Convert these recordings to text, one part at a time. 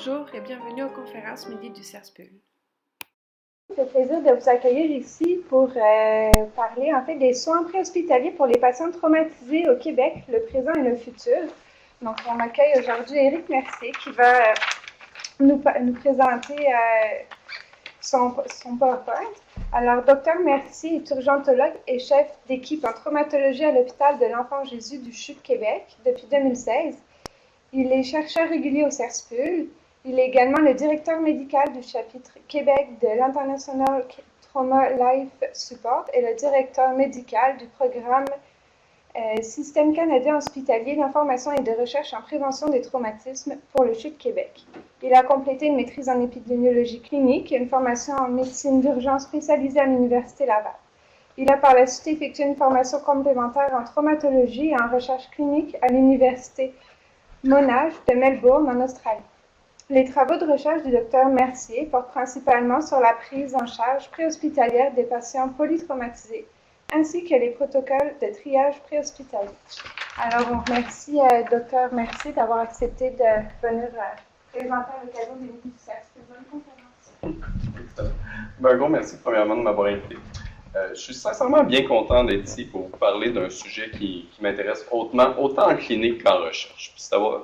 Bonjour et bienvenue aux conférences Midi du CERSPUL. C'est un plaisir de vous accueillir ici pour parler en fait des soins préhospitaliers pour les patients traumatisés au Québec, le présent et le futur. Donc, on accueille aujourd'hui Éric Mercier qui va nous présenter son PowerPoint. Alors, Dr Mercier est urgentologue et chef d'équipe en traumatologie à l'hôpital de l'Enfant Jésus du CHU de Québec depuis 2016. Il est chercheur régulier au CERSPUL. Il est également le directeur médical du chapitre Québec de l'International Trauma Life Support et le directeur médical du programme Système canadien hospitalier d'information et de recherche en prévention des traumatismes pour le CHU de Québec. Il a complété une maîtrise en épidémiologie clinique et une formation en médecine d'urgence spécialisée à l'Université Laval. Il a par la suite effectué une formation complémentaire en traumatologie et en recherche clinique à l'Université Monash de Melbourne en Australie. Les travaux de recherche du Dr Mercier portent principalement sur la prise en charge préhospitalière des patients polytraumatisés, ainsi que les protocoles de triage préhospitalier. Alors, on remercie Dr Mercier d'avoir accepté de venir présenter à l'occasion des Midi du CERSPUL. Bonne conférence. Un gros merci premièrement de m'avoir invité. Je suis sincèrement bien content d'être ici pour vous parler d'un sujet qui m'intéresse hautement, autant en clinique qu'en recherche,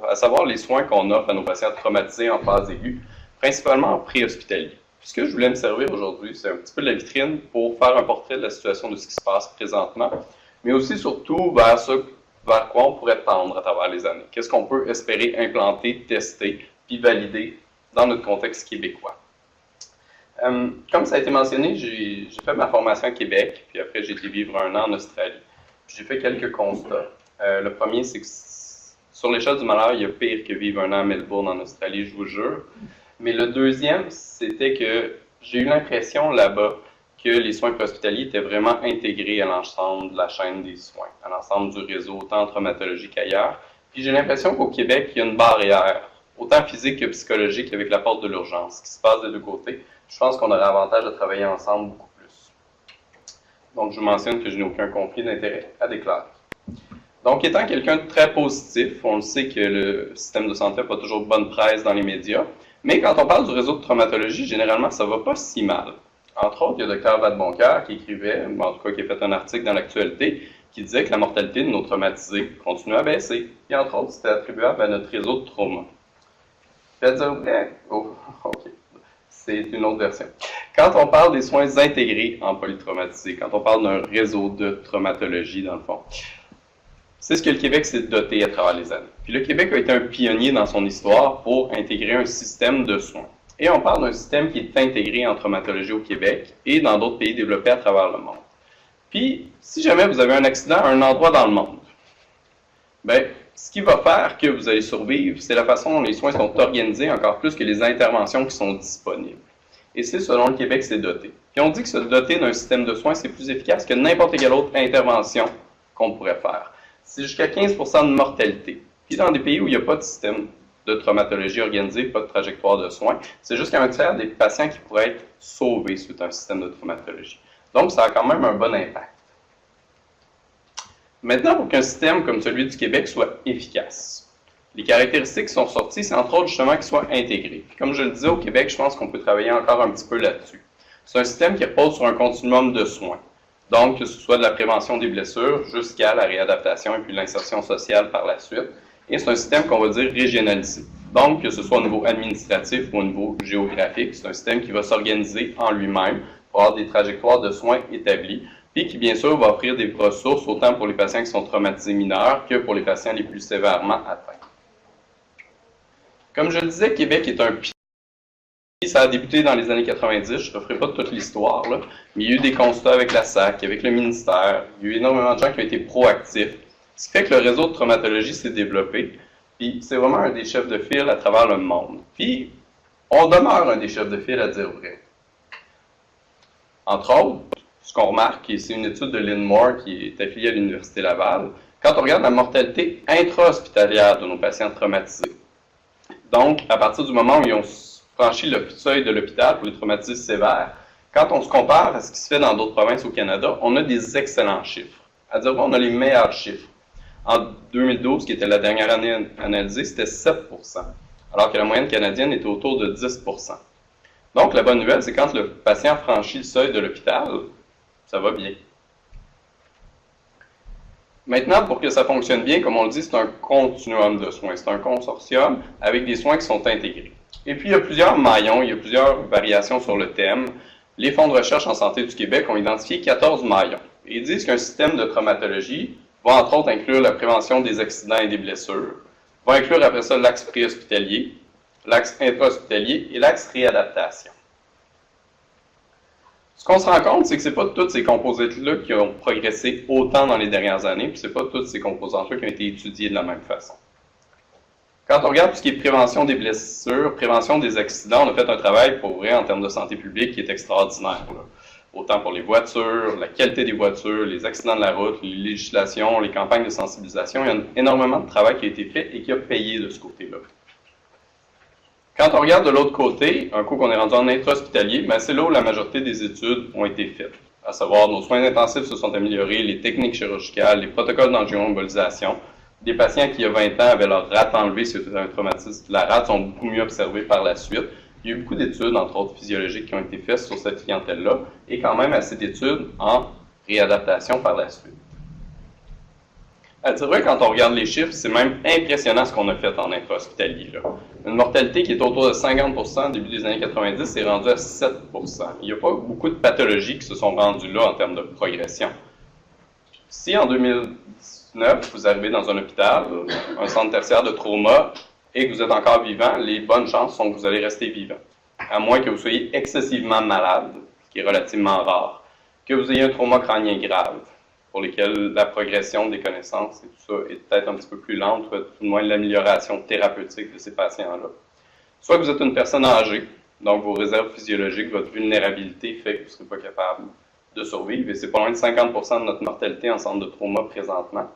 à savoir les soins qu'on offre à nos patients traumatisés en phase aiguë, principalement en préhospitalier. Puis ce que je voulais me servir aujourd'hui, c'est un petit peu de la vitrine pour faire un portrait de la situation de ce qui se passe présentement, mais aussi surtout vers quoi on pourrait tendre à travers les années. Qu'est-ce qu'on peut espérer implanter, tester, puis valider dans notre contexte québécois. Comme ça a été mentionné, j'ai fait ma formation à Québec, puis après j'ai été vivre 1 an en Australie. J'ai fait quelques constats. Le premier, c'est que sur l'échelle du malheur, il y a pire que vivre 1 an à Melbourne en Australie, je vous jure. Mais le deuxième, c'était que j'ai eu l'impression là-bas que les soins préhospitaliers étaient vraiment intégrés à l'ensemble de la chaîne des soins, à l'ensemble du réseau, autant en traumatologie qu'ailleurs. Puis j'ai l'impression qu'au Québec, il y a une barrière, autant physique que psychologique, avec la porte de l'urgence, qui se passe des deux côtés. Je pense qu'on aurait avantage à travailler ensemble beaucoup plus. Donc, je vous mentionne que je n'ai aucun conflit d'intérêt à déclarer. Donc, étant quelqu'un de très positif, on le sait que le système de santé n'a pas toujours bonne presse dans les médias, mais quand on parle du réseau de traumatologie, généralement, ça ne va pas si mal. Entre autres, il y a Dr Vadeboncoeur qui écrivait, ou en tout cas qui a fait un article dans l'actualité, qui disait que la mortalité de nos traumatisés continue à baisser. Et entre autres, c'était attribuable à notre réseau de trauma. Je vais dire, oh, OK. C'est une autre version. Quand on parle des soins intégrés en polytraumatisé, quand on parle d'un réseau de traumatologie, dans le fond, c'est ce que le Québec s'est doté à travers les années. Puis le Québec a été un pionnier dans son histoire pour intégrer un système de soins. Et on parle d'un système qui est intégré en traumatologie au Québec et dans d'autres pays développés à travers le monde. Puis, si jamais vous avez un accident à un endroit dans le monde, bien, ce qui va faire que vous allez survivre, c'est la façon dont les soins sont organisés, encore plus que les interventions qui sont disponibles. Et c'est selon le Québec c'est doté. Puis on dit que se doter d'un système de soins, c'est plus efficace que n'importe quelle autre intervention qu'on pourrait faire. C'est jusqu'à 15% de mortalité. Puis dans des pays où il n'y a pas de système de traumatologie organisé, pas de trajectoire de soins, c'est jusqu'à 1/3 des patients qui pourraient être sauvés suite à un système de traumatologie. Donc ça a quand même un bon impact. Maintenant, pour qu'un système comme celui du Québec soit efficace, les caractéristiques qui sont sorties, c'est entre autres justement qu'il soit intégré. Puis comme je le disais, au Québec, je pense qu'on peut travailler encore un petit peu là-dessus. C'est un système qui repose sur un continuum de soins. Donc, que ce soit de la prévention des blessures jusqu'à la réadaptation et puis l'insertion sociale par la suite. Et c'est un système qu'on va dire régionalisé. Donc, que ce soit au niveau administratif ou au niveau géographique, c'est un système qui va s'organiser en lui-même pour avoir des trajectoires de soins établies. Et qui, bien sûr, va offrir des ressources autant pour les patients qui sont traumatisés mineurs que pour les patients les plus sévèrement atteints. Comme je le disais, Québec est un pilier. Ça a débuté dans les années 90, je ne referai pas toute l'histoire, mais il y a eu des constats avec la SAC, avec le ministère, il y a eu énormément de gens qui ont été proactifs, ce qui fait que le réseau de traumatologie s'est développé, puis c'est vraiment un des chefs de file à travers le monde. Puis, on demeure un des chefs de file à dire vrai. Entre autres, ce qu'on remarque, et c'est une étude de Lynn Moore qui est affiliée à l'Université Laval, quand on regarde la mortalité intra-hospitalière de nos patients traumatisés. Donc, à partir du moment où ils ont franchi le seuil de l'hôpital pour les traumatisés sévères, quand on se compare à ce qui se fait dans d'autres provinces au Canada, on a des excellents chiffres. À dire on a les meilleurs chiffres. En 2012, qui était la dernière année analysée, c'était 7%. alors que la moyenne canadienne est autour de 10%. Donc, la bonne nouvelle, c'est quand le patient franchit le seuil de l'hôpital, ça va bien. Maintenant, pour que ça fonctionne bien, comme on le dit, c'est un continuum de soins. C'est un consortium avec des soins qui sont intégrés. Et puis, il y a plusieurs maillons, il y a plusieurs variations sur le thème. Les fonds de recherche en santé du Québec ont identifié 14 maillons. Et ils disent qu'un système de traumatologie va entre autres inclure la prévention des accidents et des blessures, va inclure après ça l'axe préhospitalier, l'axe intra-hospitalier et l'axe réadaptation. Ce qu'on se rend compte, c'est que ce n'est pas toutes ces composantes-là qui ont progressé autant dans les dernières années, puis ce n'est pas toutes ces composantes-là qui ont été étudiées de la même façon. Quand on regarde tout ce qui est prévention des blessures, prévention des accidents, on a fait un travail pour vrai en termes de santé publique qui est extraordinaire. Là. Autant pour les voitures, la qualité des voitures, les accidents de la route, les législations, les campagnes de sensibilisation. Il y a énormément de travail qui a été fait et qui a payé de ce côté-là. Quand on regarde de l'autre côté, un coup qu'on est rendu en intra-hospitalier, ben c'est là où la majorité des études ont été faites. À savoir, nos soins intensifs se sont améliorés, les techniques chirurgicales, les protocoles d'angioembolisation. Des patients qui, il y a 20 ans, avaient leur rate enlevée suite à un traumatisme de la rate sont beaucoup mieux observés par la suite. Il y a eu beaucoup d'études, entre autres physiologiques, qui ont été faites sur cette clientèle-là, et quand même assez d'études en réadaptation par la suite. À dire vrai, quand on regarde les chiffres, c'est même impressionnant ce qu'on a fait en intra-hospitalier. Une mortalité qui est autour de 50% au début des années 90 est rendue à 7%. Il n'y a pas beaucoup de pathologies qui se sont rendues là en termes de progression. Si en 2019, vous arrivez dans un hôpital, un centre tertiaire de trauma, et que vous êtes encore vivant, les bonnes chances sont que vous allez rester vivant. À moins que vous soyez excessivement malade, ce qui est relativement rare, que vous ayez un trauma crânien grave, pour lesquels la progression des connaissances et tout ça est peut-être un petit peu plus lente, ou tout du moins l'amélioration thérapeutique de ces patients-là. Soit que vous êtes une personne âgée, donc vos réserves physiologiques, votre vulnérabilité fait que vous ne serez pas capable de survivre, et c'est pas loin de 50% de notre mortalité en centre de trauma présentement,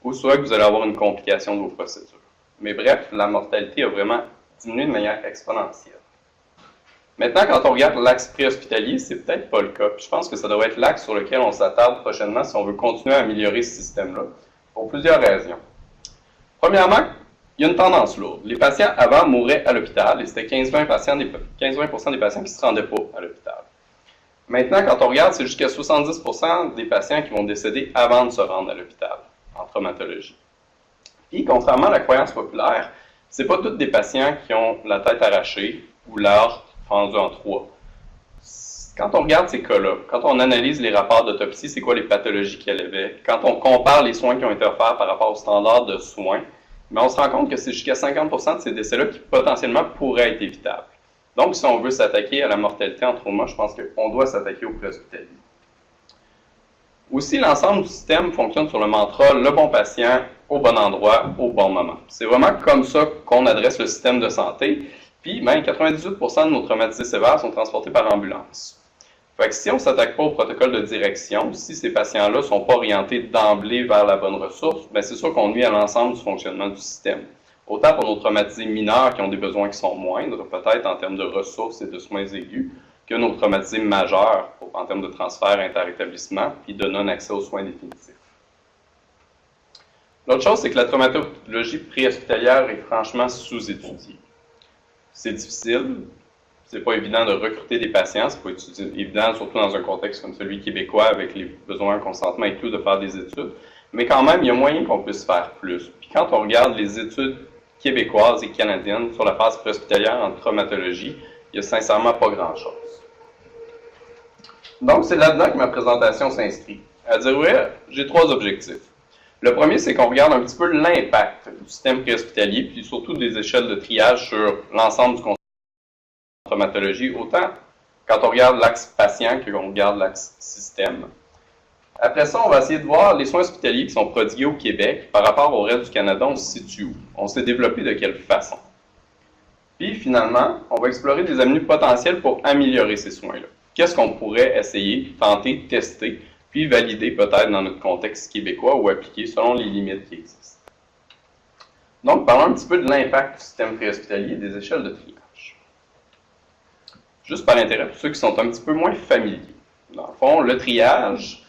ou soit que vous allez avoir une complication de vos procédures. Mais bref, la mortalité a vraiment diminué de manière exponentielle. Maintenant, quand on regarde l'axe préhospitalier, c'est peut-être pas le cas. Puis je pense que ça devrait être l'axe sur lequel on s'attarde prochainement si on veut continuer à améliorer ce système-là, pour plusieurs raisons. Premièrement, il y a une tendance lourde. Les patients avant mouraient à l'hôpital et c'était 15-20% des patients qui ne se rendaient pas à l'hôpital. Maintenant, quand on regarde, c'est jusqu'à 70% des patients qui vont décéder avant de se rendre à l'hôpital, en traumatologie. Puis, contrairement à la croyance populaire, ce n'est pas tous des patients qui ont la tête arrachée ou l'art fendu en trois. Quand on regarde ces cas-là, quand on analyse les rapports d'autopsie, c'est quoi les pathologies qu'elle avait, quand on compare les soins qui ont été offerts par rapport aux standards de soins, mais on se rend compte que c'est jusqu'à 50% de ces décès-là qui potentiellement pourraient être évitables. Donc, si on veut s'attaquer à la mortalité en trauma, je pense qu'on doit s'attaquer au préhospitalier. Aussi, l'ensemble du système fonctionne sur le mantra « le bon patient, au bon endroit, au bon moment ». C'est vraiment comme ça qu'on adresse le système de santé. Puis, même 98% de nos traumatisés sévères sont transportés par ambulance. Fait que si on ne s'attaque pas au protocole de direction, si ces patients-là ne sont pas orientés d'emblée vers la bonne ressource, bien c'est sûr qu'on nuit à l'ensemble du fonctionnement du système. Autant pour nos traumatisés mineurs qui ont des besoins qui sont moindres, peut-être en termes de ressources et de soins aigus, que nos traumatisés majeurs en termes de transfert inter-établissement et de non-accès aux soins définitifs. L'autre chose, c'est que la traumatologie préhospitalière est franchement sous-étudiée. C'est difficile, c'est pas évident de recruter des patients, c'est pas évident, surtout dans un contexte comme celui québécois, avec les besoins, consentement et tout, de faire des études, mais quand même, il y a moyen qu'on puisse faire plus. Puis quand on regarde les études québécoises et canadiennes sur la phase préhospitalière en traumatologie, il n'y a sincèrement pas grand-chose. Donc, c'est là-dedans que ma présentation s'inscrit. À dire vrai, j'ai 3 objectifs. Le premier, c'est qu'on regarde un petit peu l'impact du système préhospitalier, puis surtout des échelles de triage sur l'ensemble du concept de traumatologie, autant quand on regarde l'axe patient que qu'on regarde l'axe système. Après ça, on va essayer de voir les soins hospitaliers qui sont prodigués au Québec par rapport au reste du Canada, on se situe où? On s'est développé de quelle façon? Puis finalement, on va explorer des avenues potentielles pour améliorer ces soins-là. Qu'est-ce qu'on pourrait essayer, tenter, tester, puis valider peut-être dans notre contexte québécois ou appliquer selon les limites qui existent. Donc, parlons un petit peu de l'impact du système préhospitalier et des échelles de triage. Juste par intérêt pour ceux qui sont un petit peu moins familiers. Dans le fond, le triage,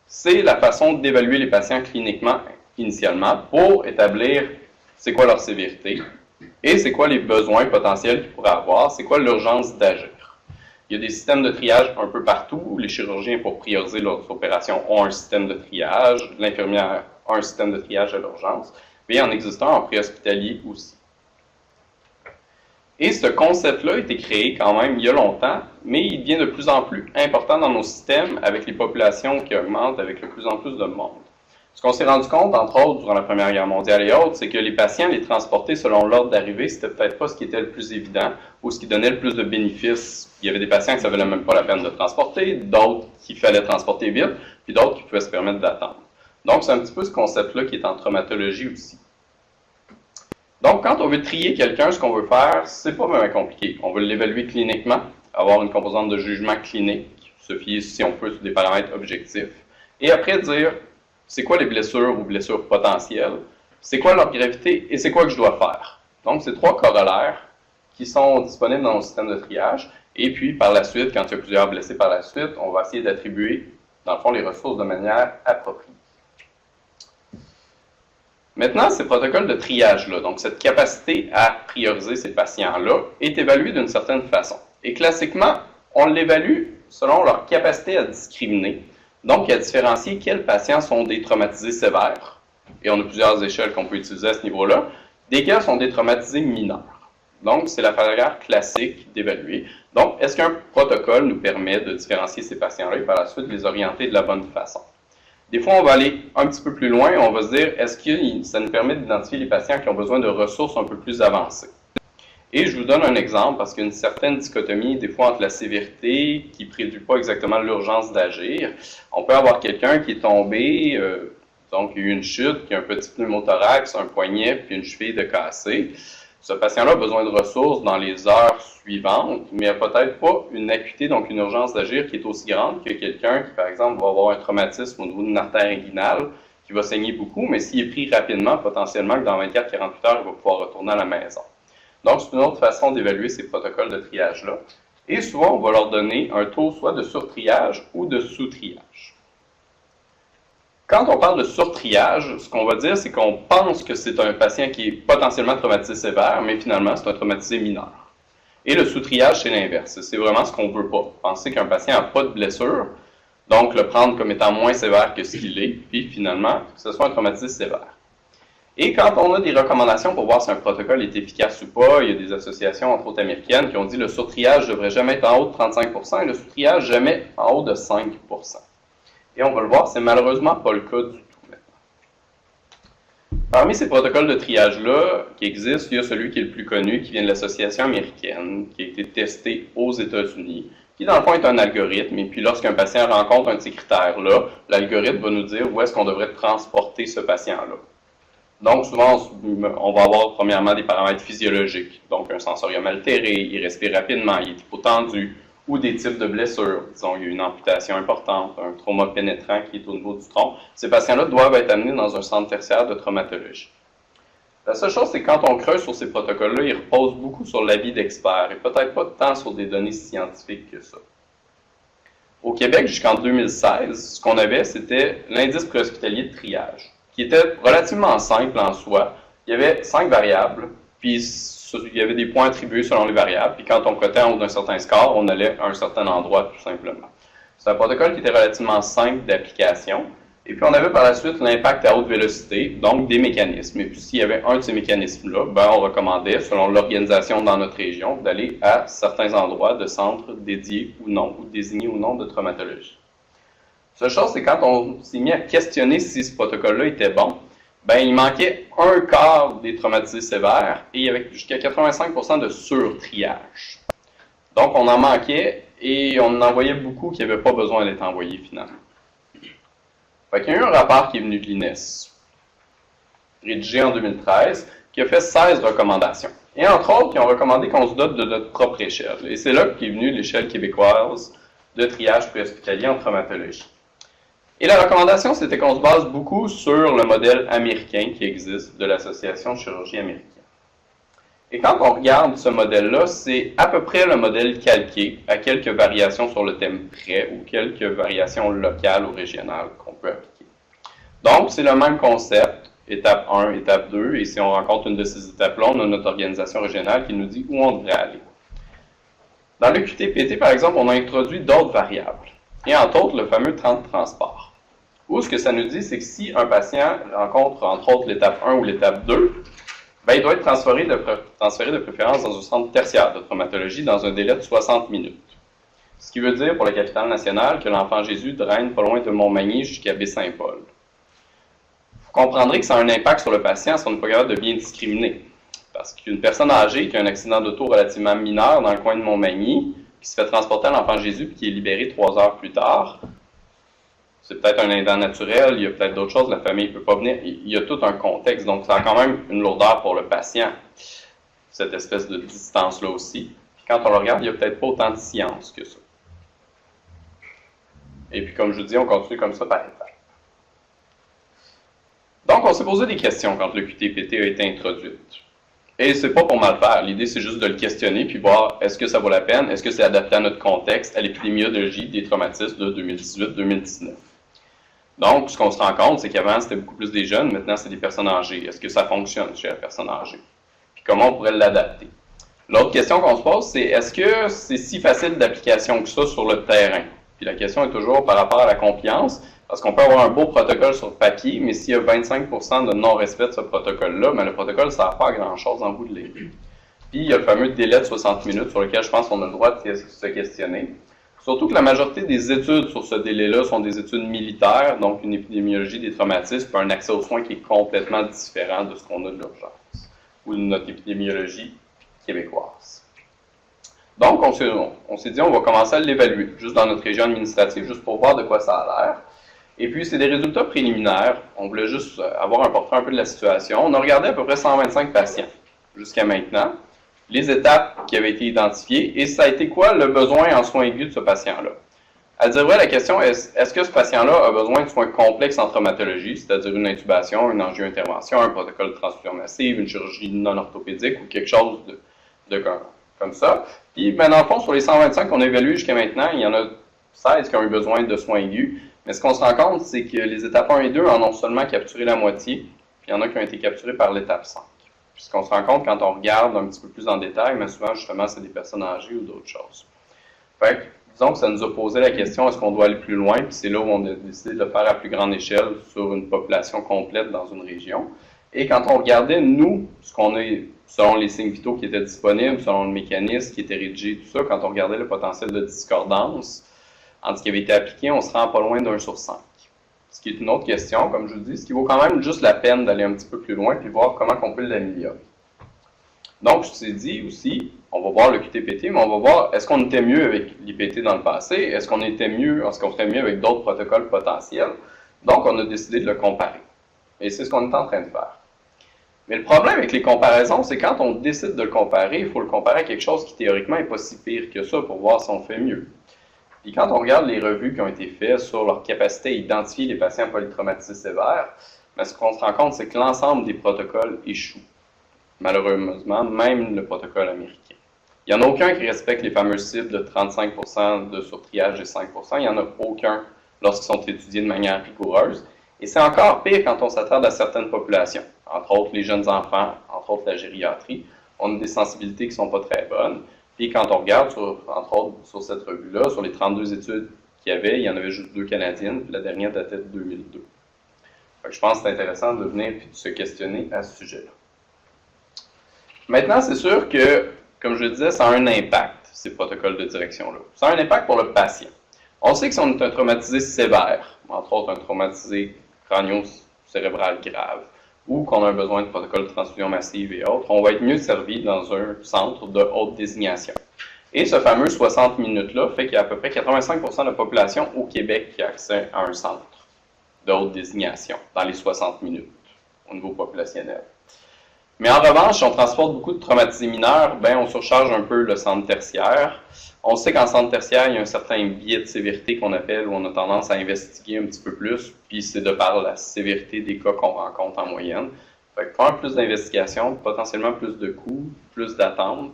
c'est la façon d'évaluer les patients cliniquement initialement pour établir c'est quoi leur sévérité, Et c'est quoi les besoins potentiels qu'ils pourraient avoir? C'est quoi l'urgence d'agir? Il y a des systèmes de triage un peu partout. Les chirurgiens, pour prioriser leurs opérations, ont un système de triage. L'infirmière a un système de triage à l'urgence. Mais il en existe un en préhospitalier aussi. Et ce concept-là a été créé quand même il y a longtemps, mais il devient de plus en plus important dans nos systèmes avec les populations qui augmentent avec de plus en plus de monde. Ce qu'on s'est rendu compte, entre autres, durant la Première Guerre mondiale et autres, c'est que les patients, les transporter selon l'ordre d'arrivée, c'était peut-être pas ce qui était le plus évident ou ce qui donnait le plus de bénéfices. Il y avait des patients que ça valait même pas la peine de transporter, d'autres qu'il fallait transporter vite, puis d'autres qui pouvaient se permettre d'attendre. Donc, c'est un petit peu ce concept-là qui est en traumatologie aussi. Donc, quand on veut trier quelqu'un, ce qu'on veut faire, c'est pas vraiment compliqué. On veut l'évaluer cliniquement, avoir une composante de jugement clinique, se fier, si on peut, sur des paramètres objectifs, et après dire c'est quoi les blessures ou blessures potentielles, c'est quoi leur gravité et c'est quoi que je dois faire. Donc, c'est 3 corollaires qui sont disponibles dans nos systèmes de triage. Et puis, par la suite, quand il y a plusieurs blessés par la suite, on va essayer d'attribuer, dans le fond, les ressources de manière appropriée. Maintenant, ces protocoles de triage-là, donc cette capacité à prioriser ces patients-là, est évaluée d'une certaine façon. Et classiquement, on l'évalue selon leur capacité à discriminer, donc à différencier quels patients sont des traumatisés sévères, et on a plusieurs échelles qu'on peut utiliser à ce niveau-là, desquels sont des traumatisés mineurs. Donc, c'est la manière classique d'évaluer. Donc, est-ce qu'un protocole nous permet de différencier ces patients-là et par la suite les orienter de la bonne façon? Des fois, on va aller un petit peu plus loin et on va se dire, est-ce que ça nous permet d'identifier les patients qui ont besoin de ressources un peu plus avancées? Et je vous donne un exemple parce qu'il y a une certaine dichotomie des fois entre la sévérité qui ne prédit pas exactement l'urgence d'agir. On peut avoir quelqu'un qui est tombé, donc il y a eu une chute, qui a un petit pneumothorax, un poignet, puis une cheville de cassée. Ce patient-là a besoin de ressources dans les heures suivantes, mais n'a peut-être pas une acuité, donc une urgence d'agir qui est aussi grande que quelqu'un qui, par exemple, va avoir un traumatisme au niveau d'une artère inguinale, qui va saigner beaucoup, mais s'il est pris rapidement, potentiellement que dans 24-48 heures, il va pouvoir retourner à la maison. Donc, c'est une autre façon d'évaluer ces protocoles de triage-là. Et souvent, on va leur donner un taux soit de surtriage ou de sous-triage. Quand on parle de surtriage, ce qu'on va dire, c'est qu'on pense que c'est un patient qui est potentiellement traumatisé sévère, mais finalement, c'est un traumatisé mineur. Et le sous-triage, c'est l'inverse. C'est vraiment ce qu'on ne veut pas. Penser qu'un patient n'a pas de blessure, donc le prendre comme étant moins sévère que ce qu'il est, puis finalement, que ce soit un traumatisé sévère. Et quand on a des recommandations pour voir si un protocole est efficace ou pas, il y a des associations, entre autres américaines, qui ont dit que le surtriage ne devrait jamais être en haut de 35% et le sous-triage jamais en haut de 5%. Et on va le voir, c'est malheureusement pas le cas du tout maintenant. Parmi ces protocoles de triage-là qui existent, il y a celui qui est le plus connu, qui vient de l'association américaine, qui a été testé aux États-Unis, qui dans le fond est un algorithme. Et puis lorsqu'un patient rencontre un de ces critères-là, l'algorithme va nous dire où est-ce qu'on devrait transporter ce patient-là. Donc souvent, on va avoir premièrement des paramètres physiologiques, donc un sensorium altéré, il respire rapidement, il est hypotendu, ou des types de blessures. Disons, il y a une amputation importante, un trauma pénétrant qui est au niveau du tronc. Ces patients-là doivent être amenés dans un centre tertiaire de traumatologie. La seule chose, c'est que quand on creuse sur ces protocoles-là, ils reposent beaucoup sur l'avis d'experts et peut-être pas tant sur des données scientifiques que ça. Au Québec, jusqu'en 2016, ce qu'on avait, c'était l'indice préhospitalier de triage, qui était relativement simple en soi. Il y avait 5 variables, puis il y avait des points attribués selon les variables, puis quand on cotait en haut d'un certain score, on allait à un certain endroit tout simplement. C'est un protocole qui était relativement simple d'application, et puis on avait par la suite l'impact à haute vélocité, donc des mécanismes. Et puis s'il y avait un de ces mécanismes-là, ben, on recommandait, selon l'organisation dans notre région, d'aller à certains endroits de centres dédiés ou non, ou désignés ou non de traumatologie. La seule chose, c'est quand on s'est mis à questionner si ce protocole-là était bon, ben, il manquait un quart des traumatisés sévères et il y avait jusqu'à 85% de surtriage. Donc, on en manquait et on en envoyait beaucoup qui n'avaient pas besoin d'être envoyés finalement. Fait qu'il y a eu un rapport qui est venu de l'INES, rédigé en 2013, qui a fait 16 recommandations. Et entre autres, qui ont recommandé qu'on se dote de notre propre échelle. Et c'est là qu'est venue l'échelle québécoise de triage préhospitalier en traumatologie. Et la recommandation, c'était qu'on se base beaucoup sur le modèle américain qui existe de l'Association de chirurgie américaine. Et quand on regarde ce modèle-là, c'est à peu près le modèle calqué, à quelques variations sur le thème près ou quelques variations locales ou régionales qu'on peut appliquer. Donc, c'est le même concept, étape 1, étape 2, et si on rencontre une de ces étapes-là, on a notre organisation régionale qui nous dit où on devrait aller. Dans le QTPT, par exemple, on a introduit d'autres variables, et entre autres le fameux temps de transport. Où ce que ça nous dit, c'est que si un patient rencontre entre autres l'étape 1 ou l'étape 2, ben, il doit être transféré de préférence dans un centre tertiaire de traumatologie dans un délai de 60 minutes. Ce qui veut dire pour la capitale nationale que l'enfant Jésus draine pas loin de Montmagny jusqu'à Baie-Saint-Paul. Vous comprendrez que ça a un impact sur le patient si on n'est pas capable de bien discriminer. Parce qu'une personne âgée qui a un accident d'auto relativement mineur dans le coin de Montmagny, qui se fait transporter à l'enfant Jésus et qui est libéré 3 heures plus tard, c'est peut-être un aidant naturel, il y a peut-être d'autres choses, la famille ne peut pas venir, il y a tout un contexte, donc ça a quand même une lourdeur pour le patient, cette espèce de distance-là aussi. Puis quand on le regarde, il n'y a peut-être pas autant de science que ça. Et puis comme je vous dis, on continue comme ça par étapes. Donc on s'est posé des questions quand le QTPT a été introduit. Et c'est pas pour mal faire, l'idée c'est juste de le questionner puis voir est-ce que ça vaut la peine, est-ce que c'est adapté à notre contexte, à l'épidémiologie des traumatismes de 2018-2019. Donc, ce qu'on se rend compte, c'est qu'avant, c'était beaucoup plus des jeunes, maintenant, c'est des personnes âgées. Est-ce que ça fonctionne chez la personne âgée? Puis comment on pourrait l'adapter? L'autre question qu'on se pose, c'est est-ce que c'est si facile d'application que ça sur le terrain? Puis la question est toujours par rapport à la confiance, parce qu'on peut avoir un beau protocole sur papier, mais s'il y a 25% de non-respect de ce protocole-là, ben le protocole ne sert pas à grand-chose en bout de ligne. Puis il y a le fameux délai de 60 minutes sur lequel je pense qu'on a le droit de se questionner. Surtout que la majorité des études sur ce délai-là sont des études militaires, donc une épidémiologie des traumatismes, puis un accès aux soins qui est complètement différent de ce qu'on a de l'urgence, ou de notre épidémiologie québécoise. Donc, on s'est dit, on va commencer à l'évaluer, juste dans notre région administrative, juste pour voir de quoi ça a l'air. Et puis, c'est des résultats préliminaires. On voulait juste avoir un portrait un peu de la situation. On a regardé à peu près 125 patients jusqu'à maintenant, les étapes qui avaient été identifiées, et ça a été quoi le besoin en soins aigus de ce patient-là. À dire vrai, la question est, est-ce que ce patient-là a besoin de soins complexes en traumatologie, c'est-à-dire une intubation, une angio-intervention, un protocole de transfusion massive, une chirurgie non orthopédique ou quelque chose comme ça. Puis, ben, dans le fond, sur les 125 qu'on a évalués jusqu'à maintenant, il y en a 16 qui ont eu besoin de soins aigus. Mais ce qu'on se rend compte, c'est que les étapes 1 et 2 en ont seulement capturé la moitié, puis il y en a qui ont été capturés par l'étape 5. Puis ce qu'on se rend compte quand on regarde un petit peu plus en détail, mais souvent, justement, c'est des personnes âgées ou d'autres choses. Fait que, disons que ça nous a posé la question, est-ce qu'on doit aller plus loin? Puis c'est là où on a décidé de le faire à plus grande échelle sur une population complète dans une région. Et quand on regardait, nous, ce qu'on a, selon les signes vitaux qui étaient disponibles, selon le mécanisme qui était rédigé, tout ça, quand on regardait le potentiel de discordance entre ce qui avait été appliqué, on se rend pas loin d'1 sur 5. Ce qui est une autre question, comme je vous dis, ce qui vaut quand même juste la peine d'aller un petit peu plus loin puis voir comment on peut l'améliorer. Donc, je vous ai dit aussi, on va voir le QTPT, mais on va voir est-ce qu'on était mieux avec l'IPT dans le passé, est-ce qu'on serait mieux avec d'autres protocoles potentiels. Donc, on a décidé de le comparer. Et c'est ce qu'on est en train de faire. Mais le problème avec les comparaisons, c'est quand on décide de le comparer, il faut le comparer à quelque chose qui théoriquement n'est pas si pire que ça pour voir si on fait mieux. Puis quand on regarde les revues qui ont été faites sur leur capacité à identifier les patients polytraumatisés sévères, bien, ce qu'on se rend compte, c'est que l'ensemble des protocoles échouent. Malheureusement, même le protocole américain. Il n'y en a aucun qui respecte les fameuses cibles de 35% de surtriage et 5%. Il n'y en a aucun lorsqu'ils sont étudiés de manière rigoureuse. Et c'est encore pire quand on s'attarde à certaines populations, entre autres les jeunes enfants, entre autres la gériatrie. On a des sensibilités qui ne sont pas très bonnes. Puis quand on regarde, entre autres, sur cette revue-là, sur les 32 études qu'il y avait, il y en avait juste 2 canadiennes, puis la dernière datait de 2002. Fait que je pense que c'est intéressant de venir et de se questionner à ce sujet-là. Maintenant, c'est sûr que, comme je le disais, ça a un impact, ces protocoles de direction-là. Ça a un impact pour le patient. On sait que si on est un traumatisé sévère, entre autres un traumatisé crânio-cérébral grave, ou qu'on a un besoin de protocole de transfusion massive et autres, on va être mieux servi dans un centre de haute désignation. Et ce fameux 60 minutes-là fait qu'il y a à peu près 85% de la population au Québec qui a accès à un centre de haute désignation dans les 60 minutes au niveau populationnel. Mais en revanche, si on transporte beaucoup de traumatisés mineurs, ben on surcharge un peu le centre tertiaire. On sait qu'en centre tertiaire, il y a un certain biais de sévérité qu'on appelle, où on a tendance à investiguer un petit peu plus, puis c'est de par la sévérité des cas qu'on rencontre en moyenne. Fait que faire plus d'investigation, potentiellement plus de coûts, plus d'attentes.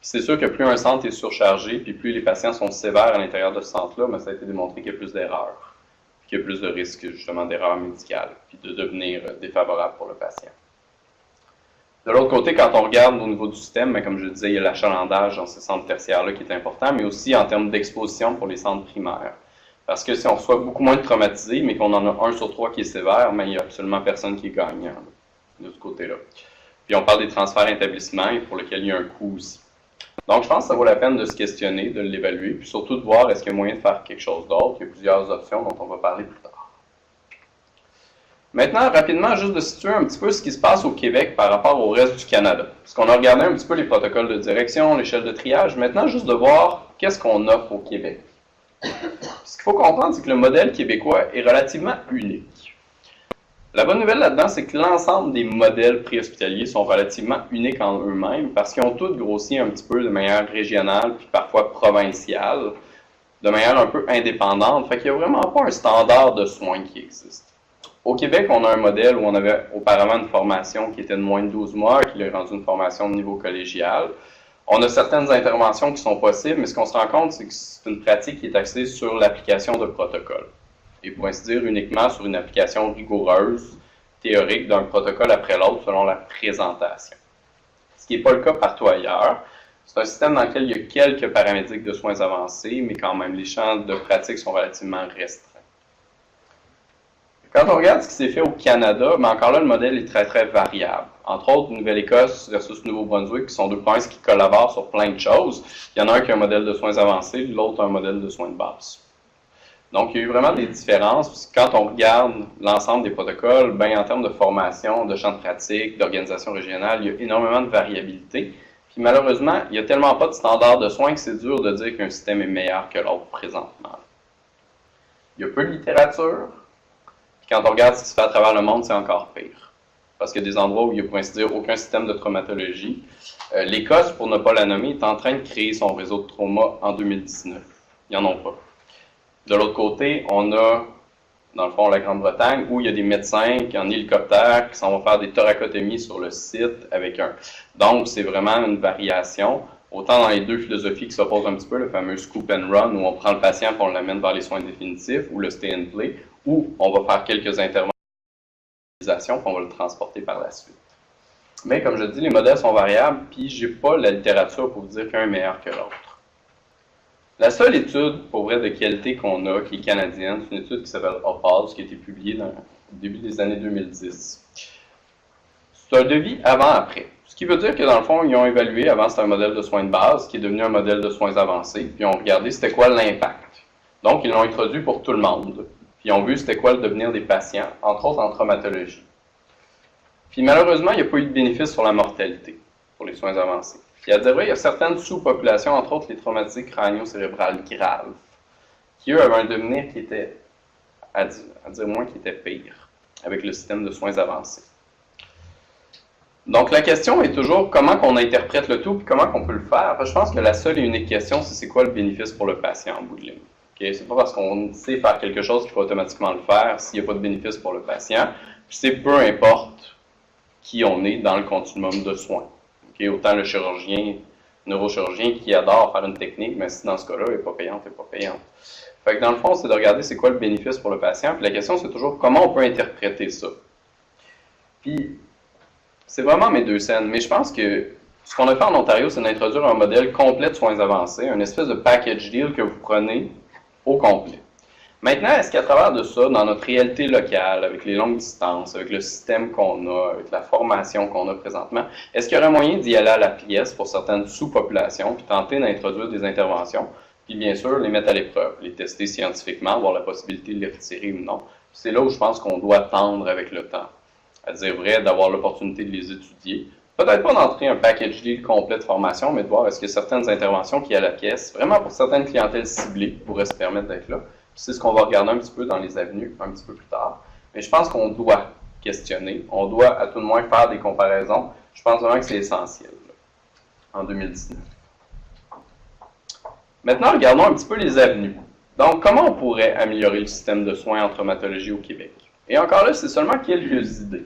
C'est sûr que plus un centre est surchargé, puis plus les patients sont sévères à l'intérieur de ce centre-là, mais ça a été démontré qu'il y a plus d'erreurs. qu'il y a plus de risques justement d'erreur médicale, puis de devenir défavorable pour le patient. De l'autre côté, quand on regarde au niveau du système, comme je le disais, il y a l'achalandage dans ces centres tertiaires-là qui est important, mais aussi en termes d'exposition pour les centres primaires. Parce que si on reçoit beaucoup moins de traumatisés, mais qu'on en a 1 sur 3 qui est sévère, il n'y a absolument personne qui est gagnant de ce côté-là. Puis on parle des transferts établissements, pour lesquels il y a un coût aussi. Donc je pense que ça vaut la peine de se questionner, de l'évaluer, puis surtout de voir est-ce qu'il y a moyen de faire quelque chose d'autre. Il y a plusieurs options dont on va parler plus tard. Maintenant, rapidement, juste de situer un petit peu ce qui se passe au Québec par rapport au reste du Canada. Parce qu'on a regardé un petit peu les protocoles de direction, l'échelle de triage. Maintenant, juste de voir qu'est-ce qu'on offre au Québec. Ce qu'il faut comprendre, c'est que le modèle québécois est relativement unique. La bonne nouvelle là-dedans, c'est que l'ensemble des modèles préhospitaliers sont relativement uniques en eux-mêmes parce qu'ils ont tous grossi un petit peu de manière régionale puis parfois provinciale, de manière un peu indépendante. Fait qu'il n'y a vraiment pas un standard de soins qui existe. Au Québec, on a un modèle où on avait auparavant une formation qui était de moins de 12 mois, qui l'a rendu une formation de niveau collégial. On a certaines interventions qui sont possibles, mais ce qu'on se rend compte, c'est que c'est une pratique qui est axée sur l'application de protocoles. Et pour ainsi dire, uniquement sur une application rigoureuse, théorique, d'un protocole après l'autre selon la présentation. Ce qui n'est pas le cas partout ailleurs. C'est un système dans lequel il y a quelques paramédics de soins avancés, mais quand même, les champs de pratique sont relativement restreints. Quand on regarde ce qui s'est fait au Canada, mais encore là, le modèle est très, très variable. Entre autres, Nouvelle-Écosse versus Nouveau-Brunswick, qui sont deux provinces qui collaborent sur plein de choses. Il y en a un qui a un modèle de soins avancés, l'autre un modèle de soins de base. Donc, il y a eu vraiment des différences. Quand on regarde l'ensemble des protocoles, bien, en termes de formation, de champ de pratique, d'organisation régionale, il y a énormément de variabilité. Puis malheureusement, il n'y a tellement pas de standard de soins que c'est dur de dire qu'un système est meilleur que l'autre présentement. Il y a peu de littérature. Puis quand on regarde ce qui se fait à travers le monde, c'est encore pire. Parce qu'il y a des endroits où il n'y a, pour ainsi dire, aucun système de traumatologie. L'Écosse, pour ne pas la nommer, est en train de créer son réseau de trauma en 2019. Ils n'en ont pas. De l'autre côté, on a, dans le fond, la Grande-Bretagne, où il y a des médecins qui, en hélicoptère, qui s'en vont faire des thoracotomies sur le site avec un. Donc, c'est vraiment une variation. Autant dans les deux philosophies qui s'opposent un petit peu, le fameux scoop and run, où on prend le patient et on l'amène vers les soins définitifs, ou le stay and play, où on va faire quelques interventions puis on va le transporter par la suite. Mais comme je dis, les modèles sont variables, puis j'ai pas la littérature pour vous dire qu'un est meilleur que l'autre. La seule étude, pour vrai, de qualité qu'on a, qui est canadienne, c'est une étude qui s'appelle OPALS, qui a été publiée au début des années 2010. C'est un devis avant-après. Ce qui veut dire que, dans le fond, ils ont évalué, avant c'était un modèle de soins de base, qui est devenu un modèle de soins avancés, puis ils ont regardé c'était quoi l'impact. Donc, ils l'ont introduit pour tout le monde. Puis ils ont vu c'était quoi le devenir des patients, entre autres en traumatologie. Puis malheureusement, il n'y a pas eu de bénéfice sur la mortalité pour les soins avancés. Puis à dire vrai, il y a certaines sous-populations, entre autres les traumatisés crânio-cérébrales graves, qui eux avaient un devenir qui était, à dire moins, qui était pire, avec le système de soins avancés. Donc la question est toujours comment qu'on interprète le tout, puis comment qu'on peut le faire. Je pense que la seule et unique question, c'est quoi le bénéfice pour le patient en bout de ligne. Okay? C'est pas parce qu'on sait faire quelque chose qu'il faut automatiquement le faire s'il n'y a pas de bénéfice pour le patient. Puis c'est peu importe qui on est dans le continuum de soins. Okay? Autant le chirurgien, neurochirurgien qui adore faire une technique, mais si dans ce cas-là, elle n'est pas payante, elle n'est pas payante. Fait que dans le fond, c'est de regarder c'est quoi le bénéfice pour le patient. Puis la question, c'est toujours comment on peut interpréter ça. Puis c'est vraiment mes deux scènes. Mais je pense que ce qu'on a fait en Ontario, c'est d'introduire un modèle complet de soins avancés, une espèce de package deal que vous prenez au complet. Maintenant, est-ce qu'à travers de ça, dans notre réalité locale, avec les longues distances, avec le système qu'on a, avec la formation qu'on a présentement, est-ce qu'il y aurait moyen d'y aller à la pièce pour certaines sous-populations, puis tenter d'introduire des interventions, puis bien sûr, les mettre à l'épreuve, les tester scientifiquement, voir la possibilité de les retirer ou non. C'est là où je pense qu'on doit tendre avec le temps. À dire vrai, d'avoir l'opportunité de les étudier. Peut-être pas d'entrer un package deal complet de formation, mais de voir est-ce que certaines interventions qui à la pièce, vraiment pour certaines clientèles ciblées, pourraient se permettre d'être là. C'est ce qu'on va regarder un petit peu dans les avenues un petit peu plus tard. Mais je pense qu'on doit questionner, on doit à tout le moins faire des comparaisons. Je pense vraiment que c'est essentiel là, en 2019. Maintenant, regardons un petit peu les avenues. Donc, comment on pourrait améliorer le système de soins en traumatologie au Québec? Et encore là, c'est seulement quelques idées.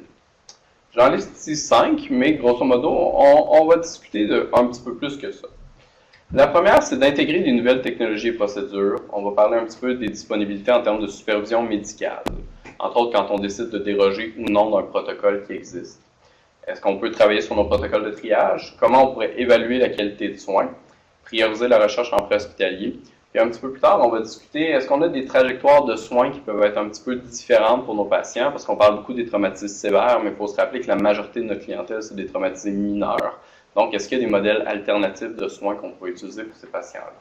J'en liste ici 5, mais grosso modo, on va discuter de un petit peu plus que ça. La première, c'est d'intégrer des nouvelles technologies et procédures. On va parler un petit peu des disponibilités en termes de supervision médicale, entre autres quand on décide de déroger ou non d'un protocole qui existe. Est-ce qu'on peut travailler sur nos protocoles de triage? Comment on pourrait évaluer la qualité de soins? Prioriser la recherche en préhospitalier. Puis un petit peu plus tard, on va discuter, est-ce qu'on a des trajectoires de soins qui peuvent être un petit peu différentes pour nos patients? Parce qu'on parle beaucoup des traumatismes sévères, mais il faut se rappeler que la majorité de notre clientèle, c'est des traumatismes mineurs. Donc, est-ce qu'il y a des modèles alternatifs de soins qu'on pourrait utiliser pour ces patients-là?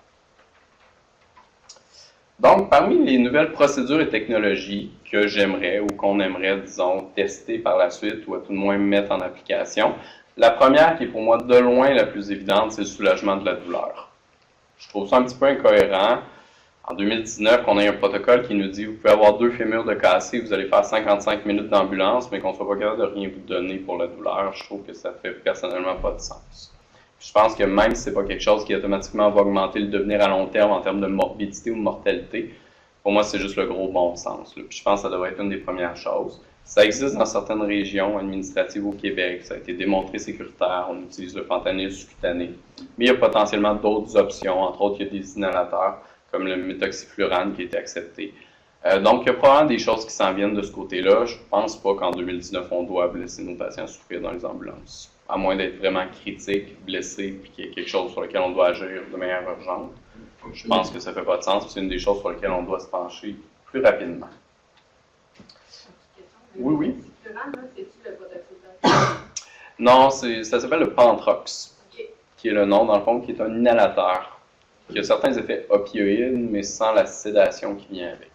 Donc, parmi les nouvelles procédures et technologies que j'aimerais ou qu'on aimerait, disons, tester par la suite ou à tout le moins mettre en application, la première qui est pour moi de loin la plus évidente, c'est le soulagement de la douleur. Je trouve ça un petit peu incohérent. En 2019, qu'on ait un protocole qui nous dit vous pouvez avoir 2 fémurs de cassé, vous allez faire 55 minutes d'ambulance, mais qu'on ne soit pas capable de rien vous donner pour la douleur, je trouve que ça fait personnellement pas de sens. Puis je pense que même si ce n'est pas quelque chose qui automatiquement va augmenter le devenir à long terme en termes de morbidité ou de mortalité, pour moi, c'est juste le gros bon sens. Puis je pense que ça devrait être une des premières choses. Ça existe dans certaines régions administratives au Québec, ça a été démontré sécuritaire, on utilise le fentanyl subcutané, mais il y a potentiellement d'autres options, entre autres, il y a des inhalateurs comme le méthoxyflurane qui a été accepté. Donc, il y a probablement des choses qui s'en viennent de ce côté-là. Je ne pense pas qu'en 2019, on doit laisser nos patients souffrir dans les ambulances, à moins d'être vraiment critique, blessé, puis qu'il y ait quelque chose sur lequel on doit agir de manière urgente. Je pense que ça ne fait pas de sens, c'est une des choses sur lesquelles on doit se pencher plus rapidement. Oui. C'est-tu le protoxyde? Non, ça s'appelle le Pentrox, qui est le nom, dans le fond, qui est un inhalateur, qui a certains effets opioïdes, mais sans la sédation qui vient avec.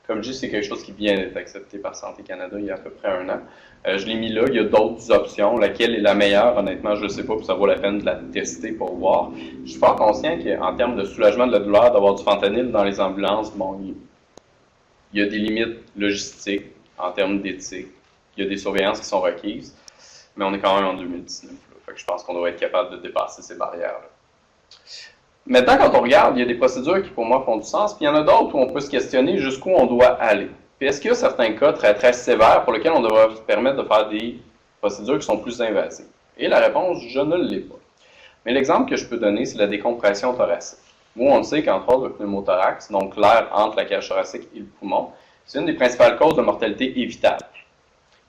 Comme je dis, c'est quelque chose qui vient d'être accepté par Santé Canada il y a à peu près 1 an. Je l'ai mis là, il y a d'autres options. Laquelle est la meilleure, honnêtement, je ne sais pas, puis ça vaut la peine de la tester pour voir. Je suis fort conscient qu'en termes de soulagement de la douleur, d'avoir du fentanyl dans les ambulances, bon, il y a des limites logistiques en termes d'éthique. Il y a des surveillances qui sont requises, mais on est quand même en 2019. Fait que je pense qu'on doit être capable de dépasser ces barrières-là. Maintenant, quand on regarde, il y a des procédures qui, pour moi, font du sens, puis il y en a d'autres où on peut se questionner jusqu'où on doit aller. Puis est-ce qu'il y a certains cas très, très sévères pour lesquels on devrait se permettre de faire des procédures qui sont plus invasives? Et la réponse, je ne l'ai pas. Mais l'exemple que je peux donner, c'est la décompression thoracique. Où on sait qu'entre autres, le pneumothorax, donc l'air entre la cage thoracique et le poumon, c'est une des principales causes de mortalité évitable.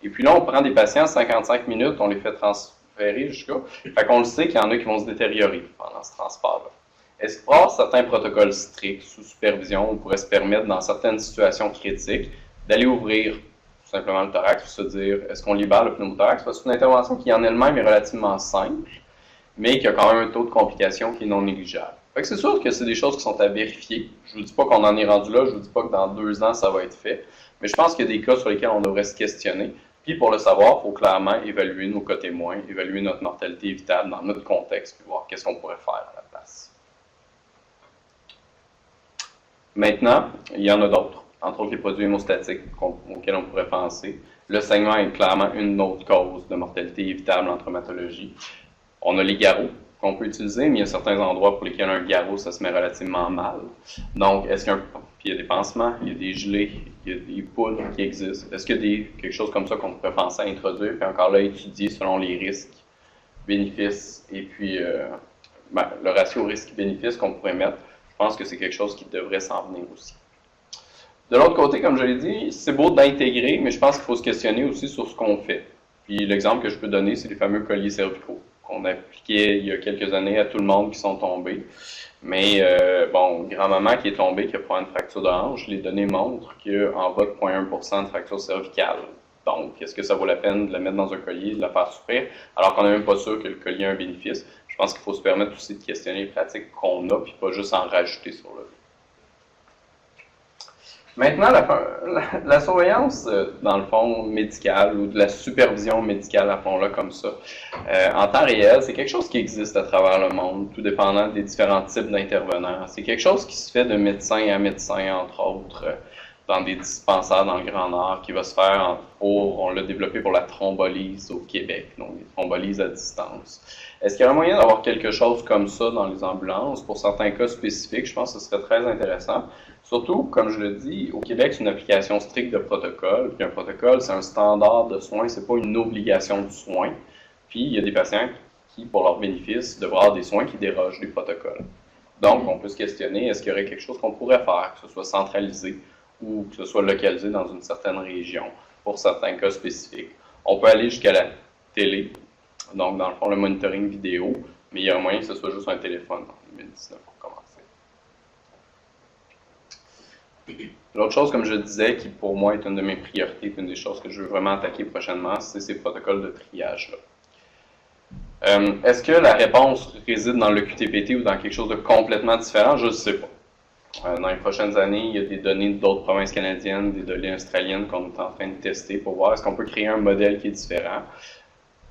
Et puis là, on prend des patients 55 minutes, on les fait transférer jusqu'à... Fait qu'on le sait qu'il y en a qui vont se détériorer pendant ce transport-là. Est-ce que par certains protocoles stricts, sous supervision, on pourrait se permettre, dans certaines situations critiques, d'aller ouvrir tout simplement le thorax pour se dire, est-ce qu'on libère le pneumothorax? Parce que c'est une intervention qui en elle-même est relativement simple, mais qui a quand même un taux de complication qui est non négligeable. Fait que c'est sûr que c'est des choses qui sont à vérifier. Je ne vous dis pas qu'on en est rendu là, je ne vous dis pas que dans 2 ans, ça va être fait, mais je pense qu'il y a des cas sur lesquels on devrait se questionner. Puis pour le savoir, il faut clairement évaluer nos cas témoins, évaluer notre mortalité évitable dans notre contexte, puis voir qu'est-ce qu'on pourrait faire à la place. Maintenant, il y en a d'autres, entre autres les produits hémostatiques auxquels on pourrait penser. Le saignement est clairement une autre cause de mortalité évitable en traumatologie. On a les garrots qu'on peut utiliser, mais il y a certains endroits pour lesquels un garrot, ça se met relativement mal. Donc, est-ce qu'il y a puis il y a des pansements, il y a des gelées, il y a des poudres qui existent. Est-ce qu'il y a quelque chose comme ça qu'on pourrait penser à introduire, puis encore là, étudier selon les risques, bénéfices, et puis le ratio risque-bénéfice qu'on pourrait mettre? Je pense que c'est quelque chose qui devrait s'en venir aussi. De l'autre côté, comme je l'ai dit, c'est beau d'intégrer, mais je pense qu'il faut se questionner aussi sur ce qu'on fait. Puis l'exemple que je peux donner, c'est les fameux colliers cervicaux qu'on appliquait il y a quelques années à tout le monde qui sont tombés. Mais grand-maman qui est tombée, qui a pris une fracture de hanche, les données montrent qu'en bas de 0,1% de fracture cervicale. Donc, est-ce que ça vaut la peine de la mettre dans un collier, de la faire souffrir, alors qu'on n'est même pas sûr que le collier a un bénéfice? Je pense qu'il faut se permettre aussi de questionner les pratiques qu'on a, puis pas juste en rajouter sur le. Maintenant, la surveillance, dans le fond, médicale, ou de la supervision médicale, appelons-la comme ça, en temps réel, c'est quelque chose qui existe à travers le monde, tout dépendant des différents types d'intervenants. C'est quelque chose qui se fait de médecin à médecin, entre autres, dans des dispensaires dans le Grand Nord, qui va se faire on l'a développé pour la thrombolyse au Québec, donc les thrombolyses à distance. Est-ce qu'il y a un moyen d'avoir quelque chose comme ça dans les ambulances? Pour certains cas spécifiques, je pense que ce serait très intéressant. Surtout, comme je le dis, au Québec, c'est une application stricte de protocole. Puis un protocole, c'est un standard de soins, c'est pas une obligation de soins. Puis il y a des patients qui, pour leur bénéfice, devraient avoir des soins qui dérogent du protocole. Donc, on peut se questionner, est-ce qu'il y aurait quelque chose qu'on pourrait faire, que ce soit centralisé ou que ce soit localisé dans une certaine région, pour certains cas spécifiques. On peut aller jusqu'à la télé, donc dans le fond, le monitoring vidéo, mais il y a un moyen que ce soit juste un téléphone en 2019 pour commencer. L'autre chose, comme je disais, qui pour moi est une de mes priorités, une des choses que je veux vraiment attaquer prochainement, c'est ces protocoles de triage-là. Est-ce que la réponse réside dans le QTPT ou dans quelque chose de complètement différent? Je ne sais pas. Dans les prochaines années, il y a des données d'autres provinces canadiennes, des données australiennes qu'on est en train de tester pour voir est-ce qu'on peut créer un modèle qui est différent.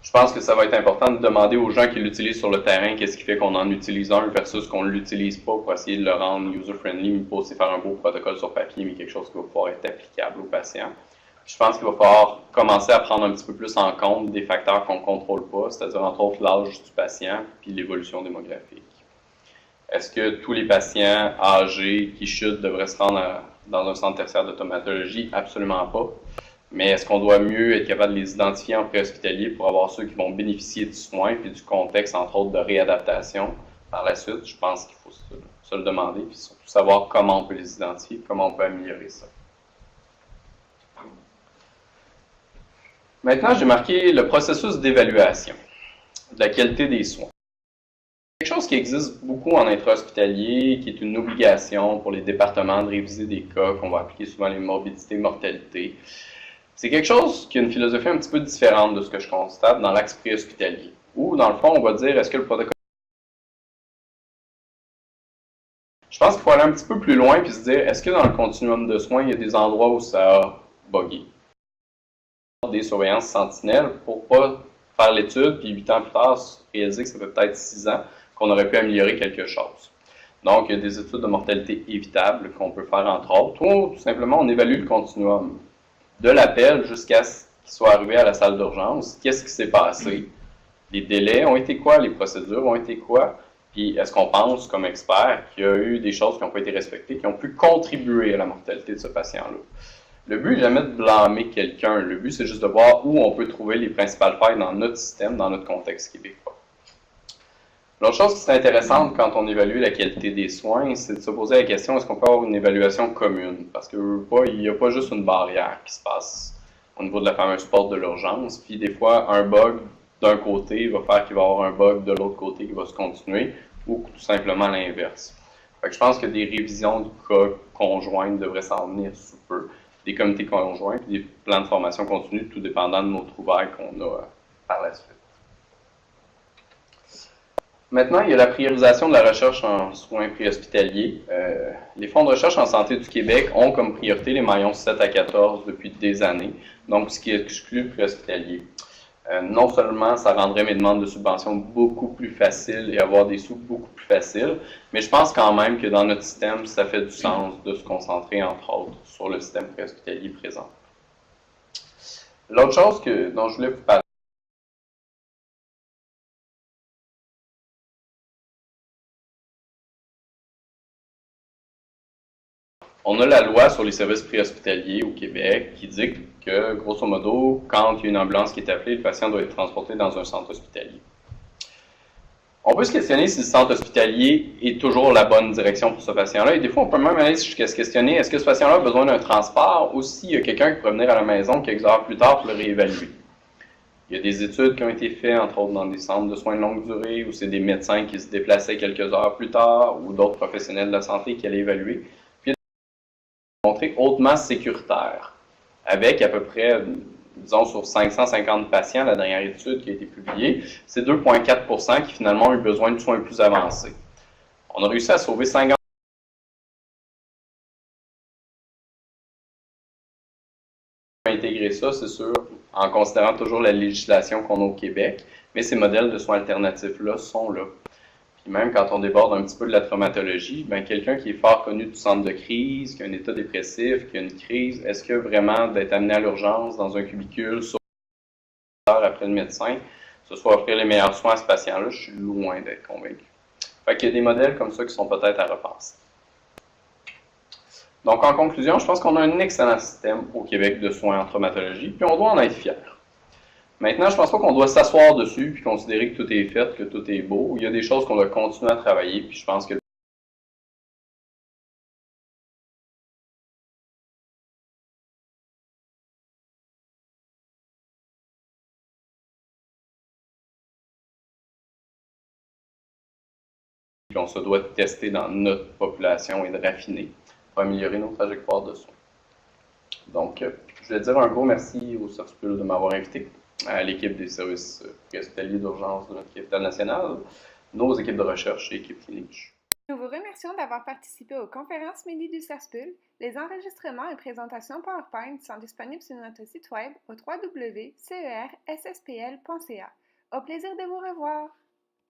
Je pense que ça va être important de demander aux gens qui l'utilisent sur le terrain qu'est-ce qui fait qu'on en utilise un versus qu'on ne l'utilise pas pour essayer de le rendre user-friendly, mais pas aussi faire un beau protocole sur papier, mais quelque chose qui va pouvoir être applicable aux patients. Je pense qu'il va falloir commencer à prendre un petit peu plus en compte des facteurs qu'on ne contrôle pas, c'est-à-dire entre autres l'âge du patient puis l'évolution démographique. Est-ce que tous les patients âgés qui chutent devraient se rendre dans un centre tertiaire de traumatologie? Absolument pas. Mais est-ce qu'on doit mieux être capable de les identifier en préhospitalier pour avoir ceux qui vont bénéficier du soin puis du contexte, entre autres, de réadaptation par la suite? Je pense qu'il faut se le demander puis surtout savoir comment on peut les identifier, comment on peut améliorer ça. Maintenant, j'ai marqué le processus d'évaluation de la qualité des soins. Quelque chose qui existe beaucoup en intra-hospitalier, qui est une obligation pour les départements de réviser des cas, qu'on va appliquer souvent les morbidités, mortalité. C'est quelque chose qui a une philosophie un petit peu différente de ce que je constate dans l'axe préhospitalier. Où, dans le fond, on va dire, est-ce que le protocole... Je pense qu'il faut aller un petit peu plus loin et se dire, est-ce que dans le continuum de soins, il y a des endroits où ça a bugué? Des surveillances sentinelles pour ne pas faire l'étude, puis 8 ans plus tard, réaliser que ça fait peut-être 6 ans qu'on aurait pu améliorer quelque chose. Donc, il y a des études de mortalité évitables qu'on peut faire entre autres, ou tout simplement, on évalue le continuum de l'appel jusqu'à ce qu'il soit arrivé à la salle d'urgence. Qu'est-ce qui s'est passé? Les délais ont été quoi? Les procédures ont été quoi? Puis, est-ce qu'on pense, comme expert, qu'il y a eu des choses qui n'ont pas été respectées, qui ont pu contribuer à la mortalité de ce patient-là? Le but n'est jamais de blâmer quelqu'un. Le but, c'est juste de voir où on peut trouver les principales failles dans notre système, dans notre contexte québécois. L'autre chose qui serait intéressante quand on évalue la qualité des soins, c'est de se poser la question, est-ce qu'on peut avoir une évaluation commune? Parce qu'il n'y a pas juste une barrière qui se passe au niveau de la fameuse porte de l'urgence. Puis des fois, un bug d'un côté va faire qu'il va y avoir un bug de l'autre côté qui va se continuer, ou tout simplement l'inverse. Je pense que des révisions du cas conjointes devraient s'en venir sous peu. Des comités conjoints, puis des plans de formation continue, tout dépendant de nos trouvailles qu'on a par la suite. Maintenant, il y a la priorisation de la recherche en soins préhospitaliers. Les fonds de recherche en santé du Québec ont comme priorité les maillons 7 à 14 depuis des années, donc ce qui exclut le préhospitalier. Non seulement ça rendrait mes demandes de subvention beaucoup plus faciles et avoir des sous beaucoup plus faciles, mais je pense quand même que dans notre système, ça fait du sens de se concentrer, entre autres, sur le système préhospitalier présent. L'autre chose dont je voulais vous parler, on a la loi sur les services préhospitaliers au Québec qui dit que, grosso modo, quand il y a une ambulance qui est appelée, le patient doit être transporté dans un centre hospitalier. On peut se questionner si le centre hospitalier est toujours la bonne direction pour ce patient-là. Et des fois, on peut même aller jusqu'à se questionner, est-ce que ce patient-là a besoin d'un transport ou s'il y a quelqu'un qui pourrait venir à la maison quelques heures plus tard pour le réévaluer. Il y a des études qui ont été faites, entre autres dans des centres de soins de longue durée, où c'est des médecins qui se déplaçaient quelques heures plus tard, ou d'autres professionnels de la santé qui allaient évaluer. Puis, montré hautement sécuritaire, avec à peu près, disons, sur 550 patients, la dernière étude qui a été publiée, c'est 2,4% qui finalement ont eu besoin de soins plus avancés. On a réussi à sauver 50. Intégrer ça, c'est sûr, en considérant toujours la législation qu'on a au Québec, mais ces modèles de soins alternatifs-là sont là. Puis même quand on déborde un petit peu de la traumatologie, bien, quelqu'un qui est fort connu du centre de crise, qui a un état dépressif, qui a une crise, est-ce que vraiment d'être amené à l'urgence dans un cubicule sur heures après le médecin, ce soit offrir les meilleurs soins à ce patient-là, je suis loin d'être convaincu. Fait qu'il y a des modèles comme ça qui sont peut-être à repenser. Donc, en conclusion, je pense qu'on a un excellent système au Québec de soins en traumatologie, puis on doit en être fier. Maintenant, je pense pas qu'on doit s'asseoir dessus puis considérer que tout est fait, que tout est beau. Il y a des choses qu'on doit continuer à travailler, puis je pense que on se doit tester dans notre population et de raffiner pour améliorer nos trajectoires de soins. Donc, je voulais dire un gros merci au CERSPUL de m'avoir invité, à l'équipe des services hospitaliers d'urgence de notre capitale nationale, nos équipes de recherche et équipes cliniques. Nous vous remercions d'avoir participé aux conférences midi du CERSPUL. Les enregistrements et présentations PowerPoint sont disponibles sur notre site web au www.cerspl.ca. Au plaisir de vous revoir!